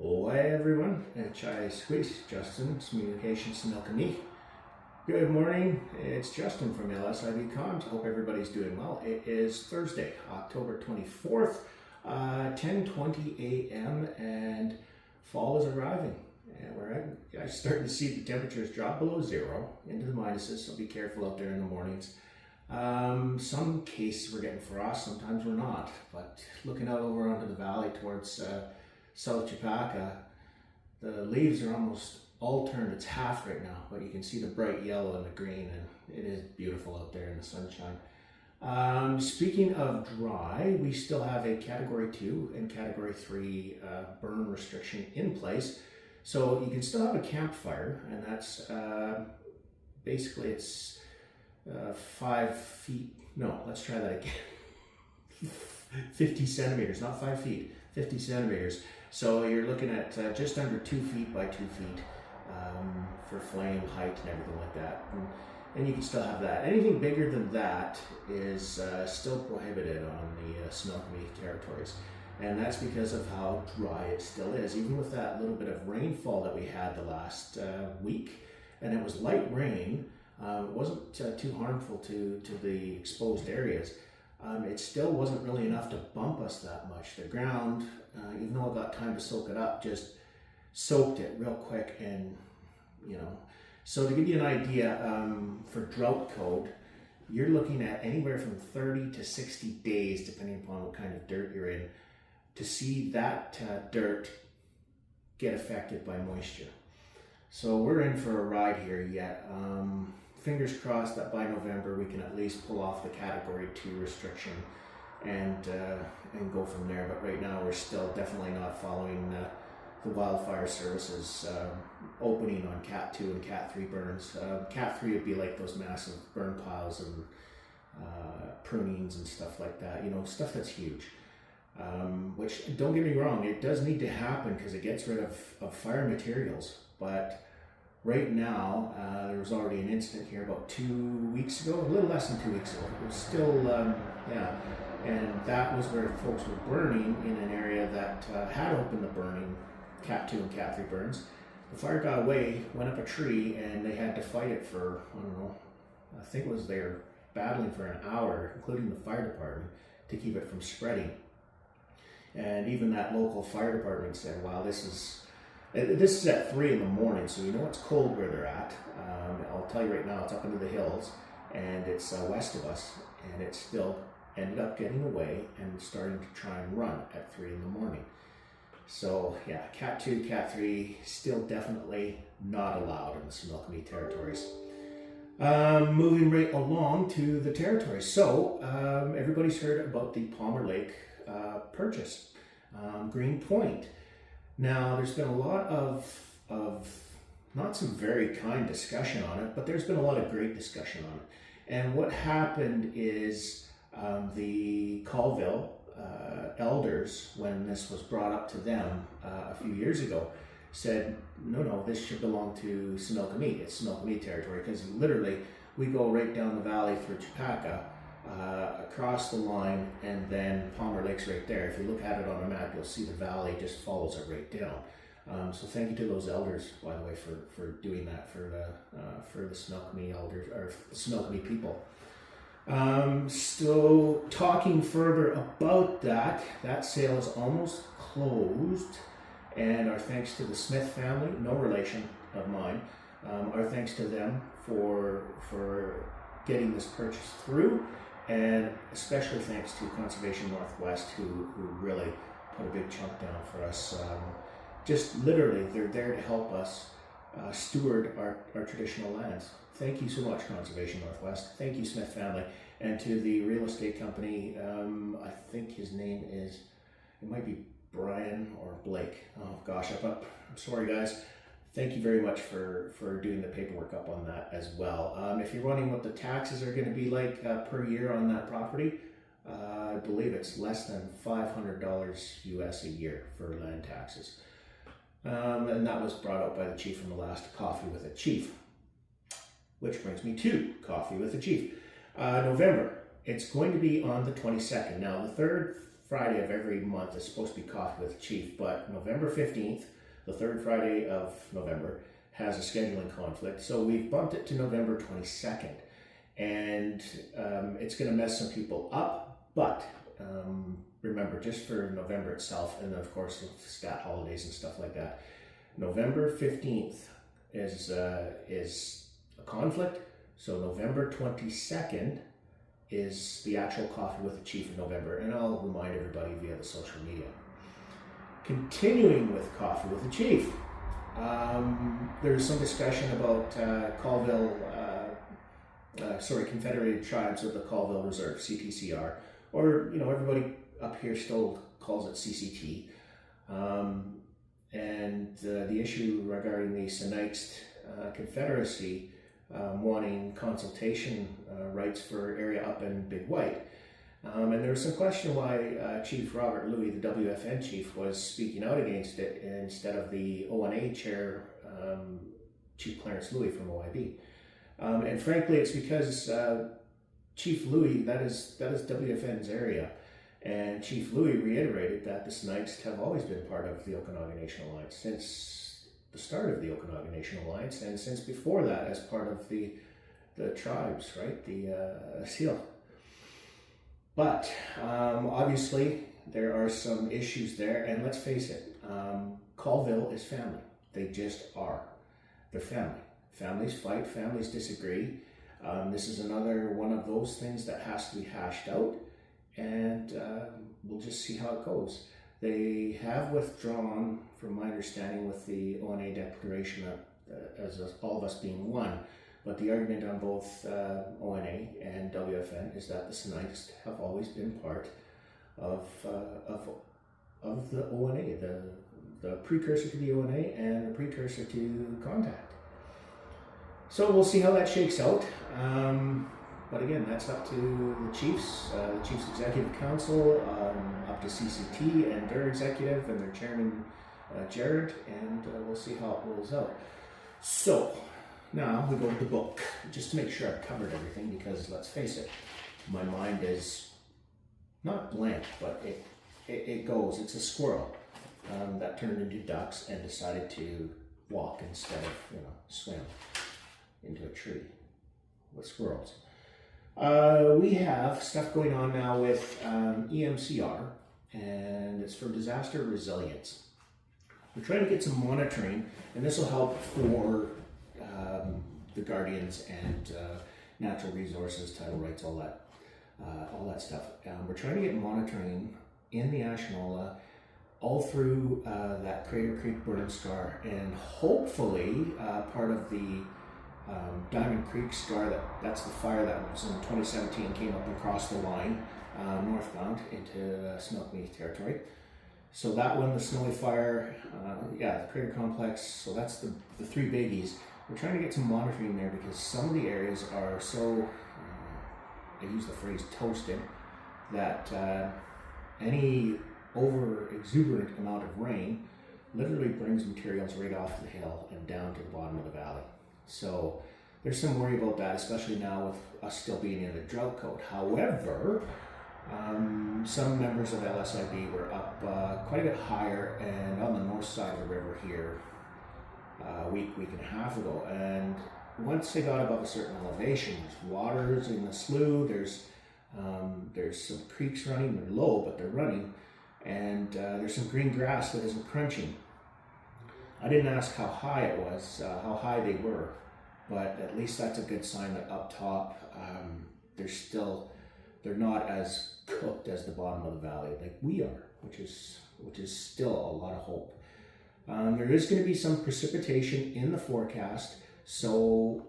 Hi everyone, it's aýckstx, Justin, Communication Sň. Good morning, it's Justin from LSIB Comms. Hope everybody's doing well. It is Thursday, October 24th, 10:20 a.m. and fall is arriving. And we're starting to see the temperatures drop below zero into the minuses, so be careful out there in the mornings. Some cases we're getting frost, sometimes we're not, but looking out over onto the valley towards South Chipaka, the leaves are almost all turned. It's half right now, but you can see the bright yellow and the green, and it is beautiful out there in the sunshine. Speaking of dry, we still have a Category 2 and Category 3 burn restriction in place. So you can still have a campfire, and that's basically it's 5 feet, no, let's try that again. 50 centimeters, not 5 feet, 50 centimeters. So you're looking at just under 2 feet by 2 feet for flame height and everything like that. And you can still have that. Anything bigger than that is still prohibited on the Sň territories. And that's because of how dry it still is. Even with that little bit of rainfall that we had the last week, and it was light rain, it wasn't too harmful to the exposed areas. It still wasn't really enough to bump us that much. The ground, even though it got time to soak it up, just soaked it real quick. And so to give you an idea, for drought code, you're looking at anywhere from 30 to 60 days, depending upon what kind of dirt you're in, to see that dirt get affected by moisture. So we're in for a ride here yet. Fingers crossed that by November we can at least pull off the Category 2 restriction and go from there. But right now we're still definitely not following the Wildfire Service's opening on Cat 2 and Cat 3 burns. Cat 3 would be like those massive burn piles and prunings and stuff like that, stuff that's huge. Which, don't get me wrong, it does need to happen because it gets rid of fire materials. But right now, there was already an incident here about 2 weeks ago, a little less than 2 weeks ago. It was still, and that was where folks were burning in an area that had opened the burning, Cat 2 and Cat 3 burns. The fire got away, went up a tree, and they had to fight it for, I think it was they were battling for an hour, including the fire department, to keep it from spreading. And even that local fire department said, wow, this is at 3 in the morning, so it's cold where they're at. I'll tell you right now, it's up into the hills, and it's west of us, and it still ended up getting away and starting to try and run at 3 in the morning. So yeah, Cat 2, Cat 3, still definitely not allowed in the Sň territories. Moving right along to the territories. So everybody's heard about the Palmer Lake purchase, Green Point. Now, there's been a lot of not some very kind discussion on it, but there's been a lot of great discussion on it. And what happened is the Colville elders, when this was brought up to them a few years ago, said, no, this should belong to Sň. It's Sň territory, because literally we go right down the valley through Chipaka, across the line, and then Palmer Lake's right there. If you look at it on a map, you'll see the valley just follows it right down. So thank you to those elders, by the way, for doing that for the Sň elders, or Sň people. So talking further about that sale is almost closed, and our thanks to the Smith family, no relation of mine. Our thanks to them for getting this purchase through. And especially thanks to Conservation Northwest, who really put a big chunk down for us. Just literally, they're there to help us steward our traditional lands. Thank you so much, Conservation Northwest. Thank you, Smith family. And to the real estate company, I think his name is, it might be Brian or Blake. Oh gosh, I'm sorry guys. Thank you very much for doing the paperwork up on that as well. If you're wondering what the taxes are going to be like per year on that property, I believe it's less than $500 US a year for land taxes. And that was brought up by the chief from the last Coffee with a Chief. Which brings me to Coffee with a Chief. November, it's going to be on the 22nd. Now, the third Friday of every month is supposed to be Coffee with the Chief, but November 15th, the third Friday of November, has a scheduling conflict, so we've bumped it to November 22nd. And it's going to mess some people up, but remember, just for November itself, and then of course with stat holidays and stuff like that, November 15th is a conflict, so November 22nd is the actual Coffee with the Chief of November, and I'll remind everybody via the social media. Continuing with Coffee with the Chief, there's some discussion about Confederated Tribes of the Colville Reserve, CTCR, or everybody up here still calls it CCT, and the issue regarding the Sň Confederacy wanting consultation rights for area up in Big White. And there was some question why Chief Robert Louis, the WFN chief, was speaking out against it instead of the ONA chair, Chief Clarence Louis from OIB. And frankly, it's because Chief Louis, that is WFN's area, and Chief Louis reiterated that the Sň have always been part of the Okanagan Nation Alliance since the start of the Okanagan Nation Alliance, and since before that as part of the tribes, right, the SEAL. But obviously there are some issues there, and let's face it, Colville is family. They just are. They're family. Families fight, families disagree. This is another one of those things that has to be hashed out, and we'll just see how it goes. They have withdrawn, from my understanding, with the ONA declaration as all of us being one. But the argument on both ONA and WFN is that the Sň have always been part of the ONA, the precursor to the ONA and the precursor to Contact. So we'll see how that shakes out. But again, that's up to the Chiefs Executive Council, up to CCT and their executive and their chairman, Jared, and we'll see how it rolls out. So now we go to the book, just to make sure I've covered everything, because let's face it, my mind is not blank, but it goes. It's a squirrel that turned into ducks and decided to walk instead of swim into a tree with squirrels. We have stuff going on now with EMCR, and it's for disaster resilience. We're trying to get some monitoring, and this will help for the Guardians and natural resources, title rights, all that stuff. We're trying to get monitoring in the Ashinola all through that Crater Creek burn scar, and hopefully part of the Diamond Creek scar, that's the fire that was in 2017, came up and crossed the line northbound into Snoqualmie territory. So that one, the Snowy Fire, the Crater Complex, so that's the three biggies. We're trying to get some monitoring there because some of the areas are so, I use the phrase toasted, that any over-exuberant amount of rain literally brings materials right off the hill and down to the bottom of the valley. So there's some worry about that, especially now with us still being in a drought code. However, some members of LSIB were up quite a bit higher and on the north side of the river here a week and a half ago. And once they got above a certain elevation, there's waters in the slough, there's some creeks running. They're low, but they're running. And there's some green grass that isn't crunching. I didn't ask how high it was, how high they were, but at least that's a good sign that up top, they're not as cooked as the bottom of the valley like we are, which is still a lot of hope. There is going to be some precipitation in the forecast, so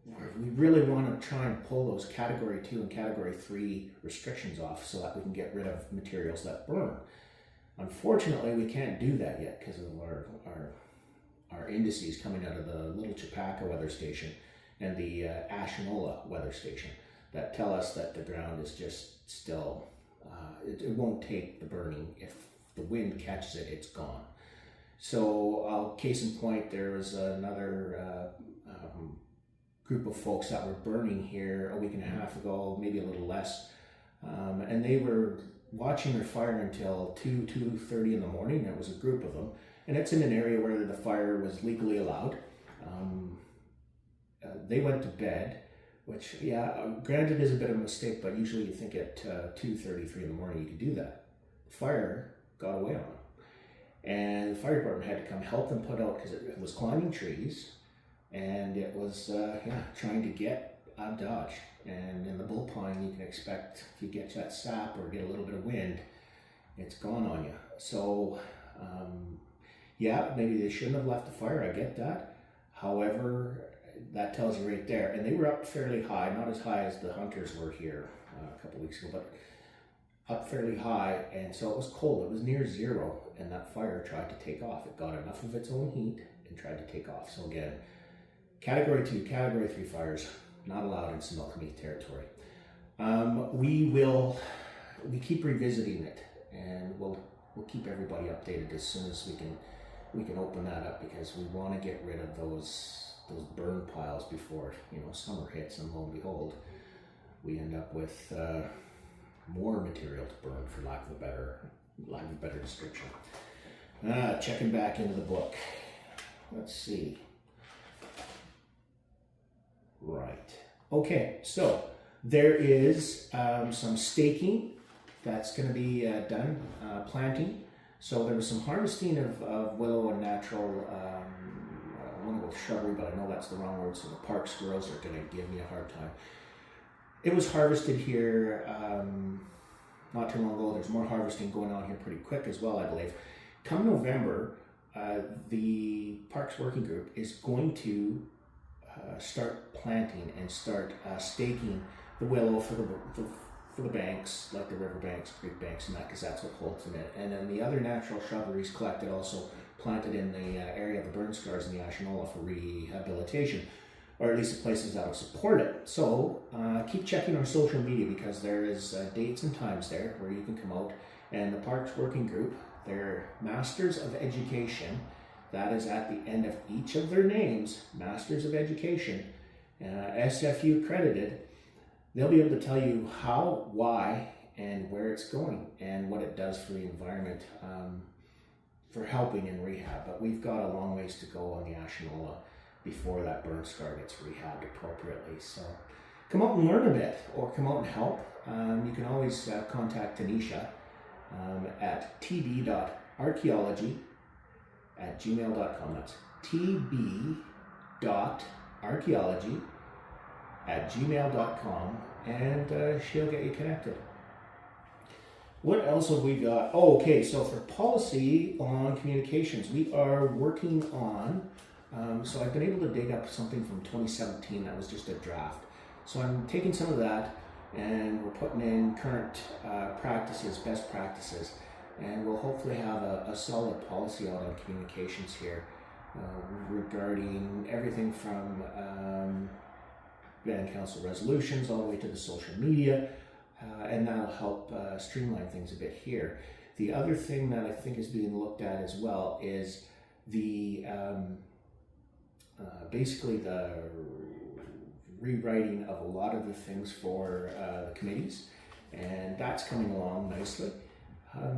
we really want to try and pull those Category 2 and Category 3 restrictions off so that we can get rid of materials that burn. Unfortunately, we can't do that yet because of our indices coming out of the Little Chipaka weather station and the Ashinola weather station that tell us that the ground is just still, it won't take the burning. If the wind catches it, it's gone. So case in point, there was another group of folks that were burning here a week and a half ago, maybe a little less, and they were watching their fire until 2:30 in the morning. There was a group of them, and it's in an area where the fire was legally allowed. They went to bed, which, yeah, granted is a bit of a mistake, but usually you think at 2:33 in the morning you could do that. Fire got away on them, and the fire department had to come help them put out, because it was climbing trees, and it was trying to get out of Dodge. And in the bull pine, you can expect if you get that sap or get a little bit of wind, it's gone on you. So maybe they shouldn't have left the fire, I get that. However, that tells you right there. And they were up fairly high, not as high as the hunters were here a couple weeks ago, but up fairly high. And so it was cold, it was near zero, and that fire tried to take off. It got enough of its own heat and tried to take off. So again, Category 2, Category 3 fires, not allowed in Similkameen territory. We keep revisiting it, and we'll keep everybody updated as soon as we can open that up, because we want to get rid of those burn piles before summer hits, and lo and behold, we end up with more material to burn, for lack of a better description. Checking back into the book. Let's see. Right. Okay, so there is some staking that's going to be done, planting. So there was some harvesting of willow and natural, I want to go shrubbery, but I know that's the wrong word, so the park squirrels are going to give me a hard time. It was harvested here not too long ago. There's more harvesting going on here pretty quick as well, I believe. Come November, the Parks Working Group is going to start planting and start staking the willow for the banks, like the river banks, creek banks, and that, because that's what holds them in. And then the other natural shrubberies collected, also planted in the area of the burn scars and the Ashinola for rehabilitation, or at least the places that will support it. So keep checking our social media, because there is dates and times there where you can come out. And the Parks Working Group, they're Masters of Education. That is at the end of each of their names, Masters of Education, SFU accredited. They'll be able to tell you how, why, and where it's going, and what it does for the environment, for helping in rehab. But we've got a long ways to go on the Ashinola before that burn scar gets rehabbed appropriately. So come out and learn a bit, or come out and help. You can always contact Tanisha at tb.archaeology@gmail.com. That's tb.archaeology@gmail.com, and she'll get you connected. What else have we got? Oh, okay, so for policy on communications, we are working on, so I've been able to dig up something from 2017 that was just a draft. So I'm taking some of that, and we're putting in current practices, best practices, and we'll hopefully have a solid policy out on communications here regarding everything from band council resolutions all the way to the social media, and that'll help streamline things a bit here. The other thing that I think is being looked at as well is the basically the rewriting of a lot of the things for the committees, and that's coming along nicely.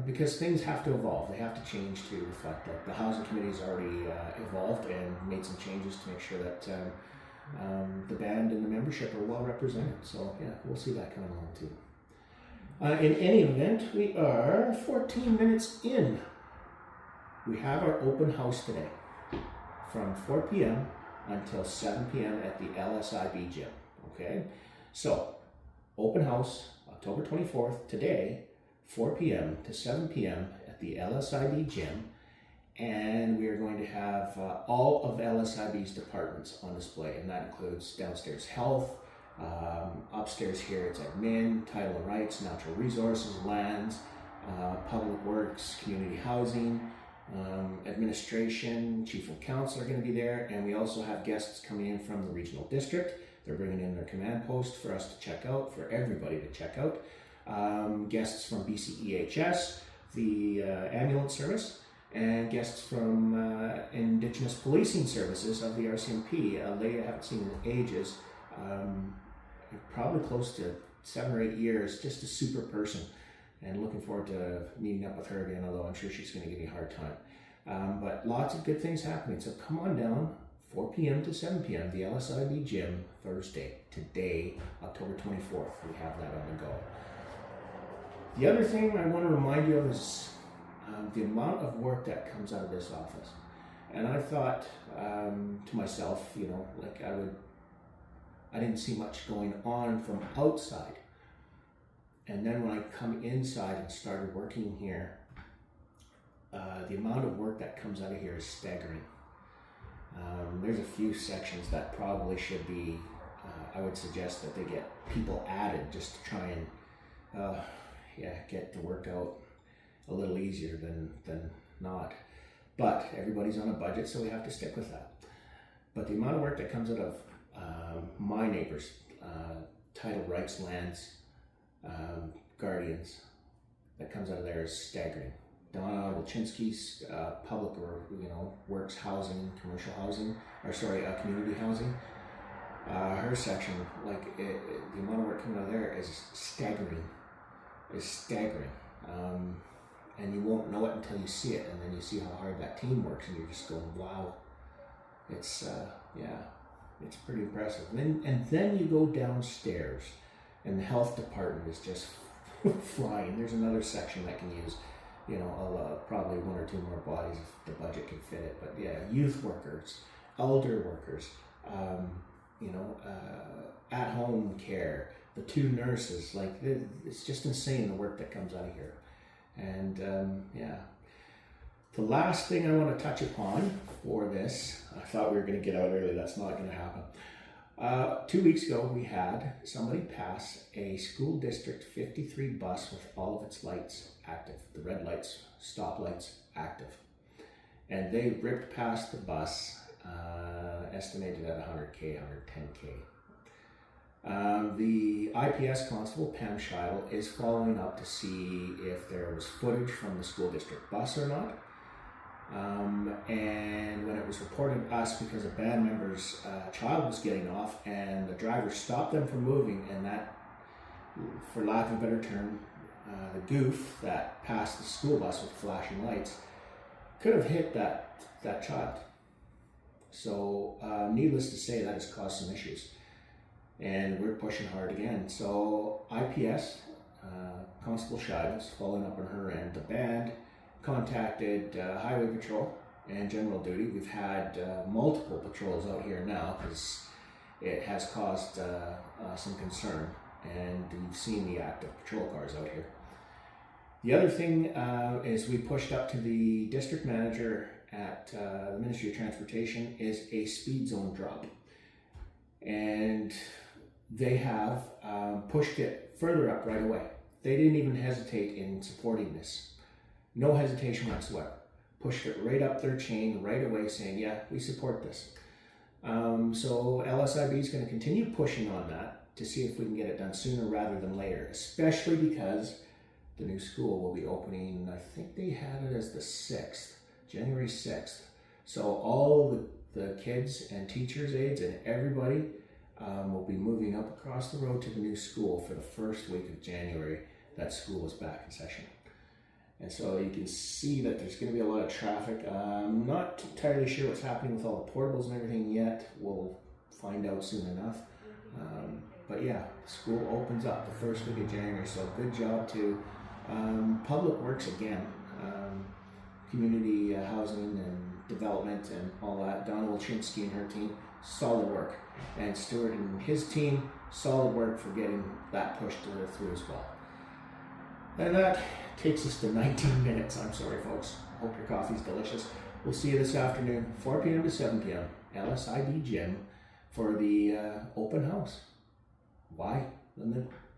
Because things have to evolve, they have to change to reflect that. The housing committee's already evolved and made some changes to make sure that the band and the membership are well represented. So yeah, we'll see that coming along too. In any event, we are 14 minutes in. We have our open house today from 4 p.m. until 7 p.m. at the LSIB gym. Okay, so open house October 24th today, 4 p.m. to 7 p.m. at the LSIB gym, and we are going to have all of LSIB's departments on display, and that includes downstairs health, upstairs here it's admin, title and rights, natural resources, lands, public works, community housing, administration, chief of council are going to be there, and we also have guests coming in from the regional district. They're bringing in their command post for us to check out, for everybody to check out. Guests from BCEHS, the ambulance service, and guests from Indigenous Policing Services of the RCMP, a lady I haven't seen in ages, probably close to 7 or 8 years, just a super person. and looking forward to meeting up with her again, although I'm sure she's going to give me a hard time. But lots of good things happening, so come on down, 4 p.m. to 7 p.m., the LSIB gym, Thursday, today, October 24th. We have that on the go. The other thing I want to remind you of is the amount of work that comes out of this office. And I thought to myself, you know, like I didn't see much going on from outside. And then when I come inside and started working here, the amount of work that comes out of here is staggering. There's a few sections that probably should be, I would suggest that they get people added just to try and get the work out a little easier than not. But everybody's on a budget, so we have to stick with that. But the amount of work that comes out of my neighbors, title rights, lands, guardians, that comes out of there is staggering. Donna Wilczynski's public works housing, commercial housing, community housing. Her section, the amount of work coming out of there is staggering. And you won't know it until you see it, and then you see how hard that team works, and you're just going, wow. It's it's pretty impressive. And then you go downstairs, and the health department is just flying. There's another section that can use, probably one or two more bodies if the budget can fit it. But yeah, youth workers, elder workers, at-home care, the 2 nurses. It's just insane the work that comes out of here. And the last thing I want to touch upon for this, I thought we were going to get out early. That's not going to happen. 2 weeks ago, we had somebody pass a school district 53 bus with all of its lights active, the red lights, stop lights active. And they ripped past the bus, estimated at 100K, 110K. The IPS constable, Pam Scheidel, is following up to see if there was footage from the school district bus or not. And when it was reported to us because a band member's child was getting off and the driver stopped them from moving, and that, for lack of a better term, the goof that passed the school bus with flashing lights could have hit that child. So needless to say, that has caused some issues. And we're pushing hard again. So IPS, Constable Scheidel, is following up on her end. The band contacted Highway Patrol and General Duty. We've had multiple patrols out here now because it has caused some concern, and you've seen the active patrol cars out here. The other thing is we pushed up to the district manager at the Ministry of Transportation is a speed zone drop. And they have pushed it further up right away. They didn't even hesitate in supporting this. No hesitation whatsoever. Pushed it right up their chain right away, saying, yeah, we support this. So LSIB is going to continue pushing on that to see if we can get it done sooner rather than later, especially because the new school will be opening, I think they had it as the 6th, January 6th. So all the kids and teachers' aides and everybody will be moving up across the road to the new school for the first week of January. That school is back in session. And so you can see that there's going to be a lot of traffic. I'm not entirely sure what's happening with all the portables and everything yet. We'll find out soon enough. But yeah, school opens up the first week of January. So good job to Public Works again, community housing and development and all that. Donna Wilczynski and her team, solid work. And Stuart and his team, solid work for getting that pushed through as well. And that takes us to 19 minutes. I'm sorry, folks. Hope your coffee's delicious. We'll see you this afternoon, 4 p.m. to 7 p.m., LSIB Gym, for the open house. Why?